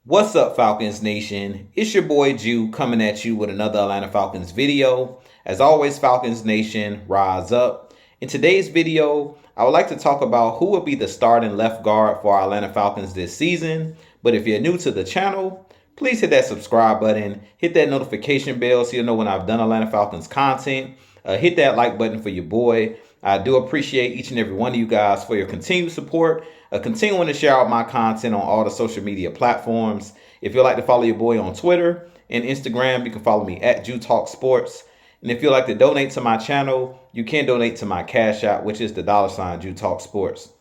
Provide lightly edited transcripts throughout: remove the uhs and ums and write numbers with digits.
What's up, Falcons Nation? It's your boy Jew coming at you with another Atlanta Falcons video. As always, Falcons Nation, rise up. In today's video, I would like to talk about who will be the starting left guard for our Atlanta Falcons this season. But if you're new to the channel, please hit that subscribe button, hit that notification bell so you'll know when I've done Atlanta Falcons content. Hit that like button for your boy. I do appreciate each and every one of you guys for your continued support, continuing to share out my content on all the social media platforms. If you'd like to follow your boy on Twitter and Instagram, you can follow me at Jew Talk Sports. And if you'd like to donate to my channel, you can donate to my Cash App, which is the $ Jew Talk Sports.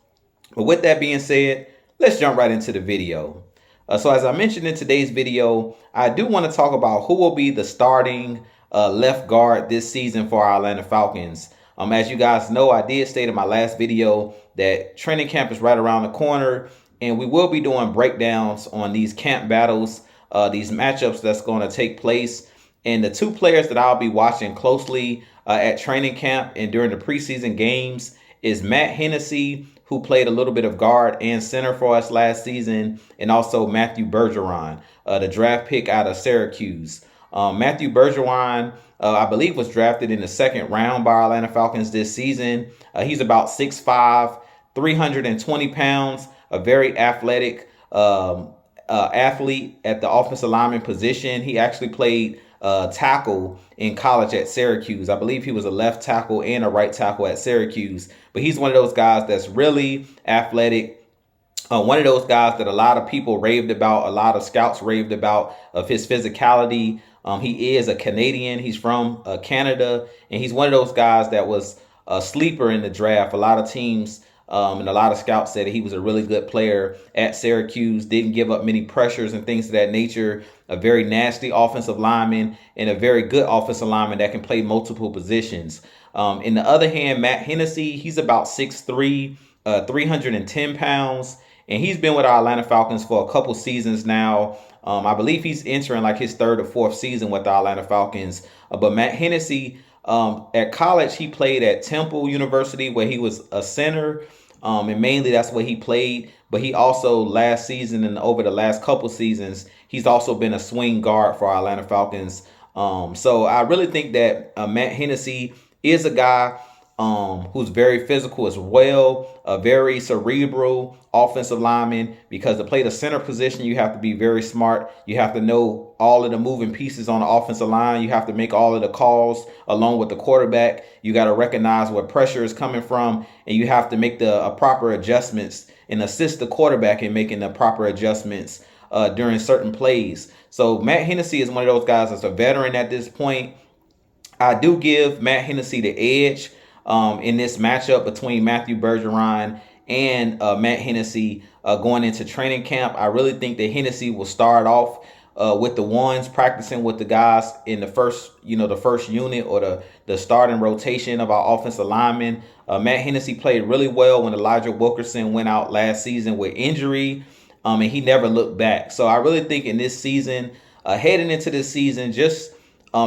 But with that being said, let's jump right into the video. So as I mentioned in today's video, I do want to talk about who will be the starting left guard this season for our Atlanta Falcons. As you guys know, I did state in my last video that training camp is right around the corner, and we will be doing breakdowns on these camp battles, these matchups that's going to take place. And the two players that I'll be watching closely at training camp and during the preseason games is Matt Hennessy, who played a little bit of guard and center for us last season, and also Matthew Bergeron, the draft pick out of Syracuse. Matthew Bergeron, I believe, was drafted in the second round by our Atlanta Falcons this season. He's about 6'5", 320 pounds, a very athletic athlete at the offensive lineman position. He actually played tackle in college at Syracuse. I believe he was a left tackle and a right tackle at Syracuse. But he's one of those guys that's really athletic. One of those guys that a lot of people raved about, a lot of scouts raved about, of his physicality. He is a Canadian. He's from Canada, and he's one of those guys that was a sleeper in the draft. A lot of teams and a lot of scouts said that he was a really good player at Syracuse, didn't give up many pressures and things of that nature, a very nasty offensive lineman and a very good offensive lineman that can play multiple positions. In the other hand, Matt Hennessy, he's about 6'3", 310 pounds. And he's been with our Atlanta Falcons for a couple seasons now. I believe he's entering like his third or fourth season with the Atlanta Falcons. But Matt Hennessy, at college, he played at Temple University where he was a center. And mainly that's where he played. But he also last season and over the last couple seasons, he's also been a swing guard for our Atlanta Falcons. So I really think that Matt Hennessy is a guy who's very physical as well, a very cerebral offensive lineman, because to play the center position, you have to be very smart. You have to know all of the moving pieces on the offensive line. You have to make all of the calls along with the quarterback. You got to recognize where pressure is coming from, and you have to make the proper adjustments and assist the quarterback in making the proper adjustments during certain plays. So Matt Hennessy is one of those guys that's a veteran at this point. I do give Matt Hennessy the edge in this matchup between Matthew Bergeron and Matt Hennessy going into training camp. I really think that Hennessy will start off with the ones, practicing with the guys in the first unit or the starting rotation of our offensive linemen. Matt Hennessy played really well when Elijah Wilkerson went out last season with injury, and he never looked back. So I really think in this season, heading into this season, just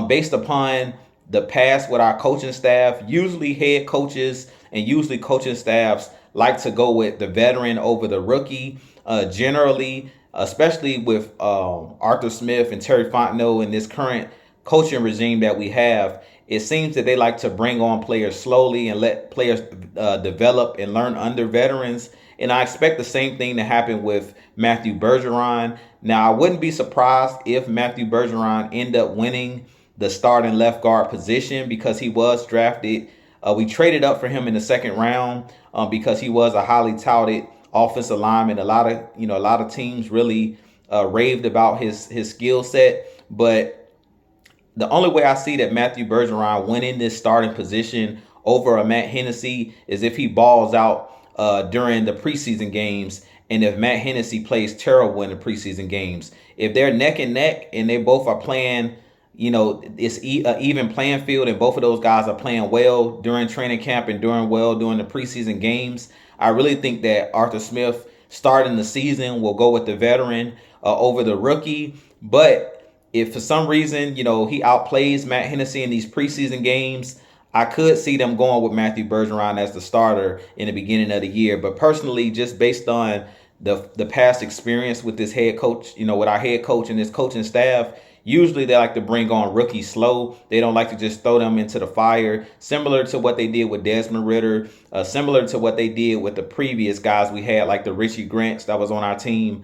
based upon the past with our coaching staff, usually head coaches and usually coaching staffs like to go with the veteran over the rookie. Generally, especially with Arthur Smith and Terry Fontenot in this current coaching regime that we have, it seems that they like to bring on players slowly and let players develop and learn under veterans. And I expect the same thing to happen with Matthew Bergeron. Now, I wouldn't be surprised if Matthew Bergeron end up winning the starting left guard position because he was drafted. We traded up for him in the second round because he was a highly touted offensive lineman. A lot of teams really raved about his skill set. But the only way I see that Matthew Bergeron winning this starting position over a Matt Hennessy is if he balls out during the preseason games, and if Matt Hennessy plays terrible in the preseason games. If they're neck and neck and they both are playing, it's an even playing field, and both of those guys are playing well during training camp and doing well during the preseason games, I really think that Arthur Smith starting the season will go with the veteran over the rookie. But if for some reason, he outplays Matt Hennessy in these preseason games, I could see them going with Matthew Bergeron as the starter in the beginning of the year. But personally, just based on the past experience with this head coach, with our head coach and this coaching staff. Usually they like to bring on rookies slow. They don't like to just throw them into the fire, similar to what they did with Desmond Ritter, similar to what they did with the previous guys we had, like the Richie Grants that was on our team.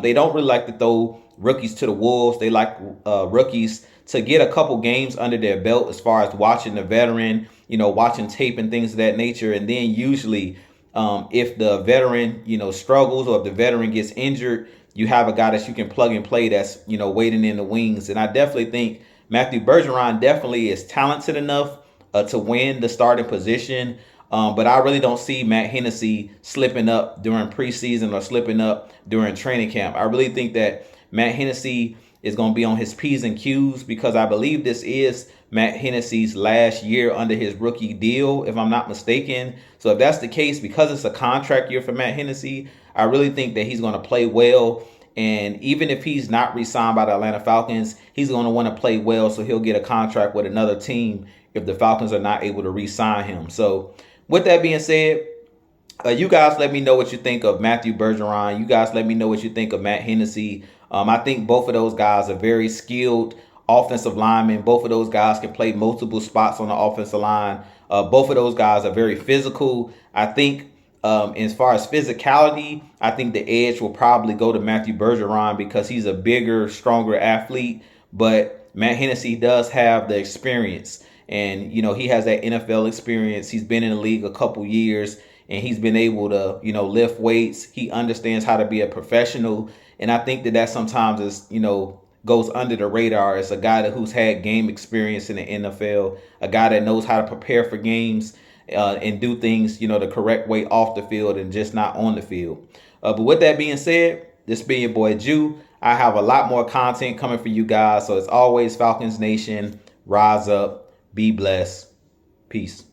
They don't really like to throw rookies to the wolves. They like rookies to get a couple games under their belt as far as watching the veteran, watching tape and things of that nature. And then usually if the veteran, struggles, or if the veteran gets injured, you have a guy that you can plug and play that's, waiting in the wings. And I definitely think Matthew Bergeron definitely is talented enough to win the starting position. But I really don't see Matt Hennessy slipping up during preseason or slipping up during training camp. I really think that Matt Hennessy is going to be on his P's and Q's, because I believe this is Matt Hennessy's last year under his rookie deal, if I'm not mistaken. So if that's the case, because it's a contract year for Matt Hennessy, I really think that he's going to play well. And even if he's not re-signed by the Atlanta Falcons, he's going to want to play well, so he'll get a contract with another team if the Falcons are not able to re-sign him. So with that being said, you guys let me know what you think of Matthew Bergeron. You guys let me know what you think of Matt Hennessy. I think both of those guys are very skilled offensive linemen. Both of those guys can play multiple spots on the offensive line. Both of those guys are very physical. I think as far as physicality, I think the edge will probably go to Matthew Bergeron because he's a bigger, stronger athlete. But Matt Hennessy does have the experience. And, he has that NFL experience. He's been in the league a couple years, and he's been able to, lift weights. He understands how to be a professional. And I think that sometimes is, goes under the radar as a guy who's had game experience in the NFL, a guy that knows how to prepare for games and do things, the correct way off the field and just not on the field. But with that being said, this being your boy Jew, I have a lot more content coming for you guys. So as always, Falcons Nation, rise up, be blessed, peace.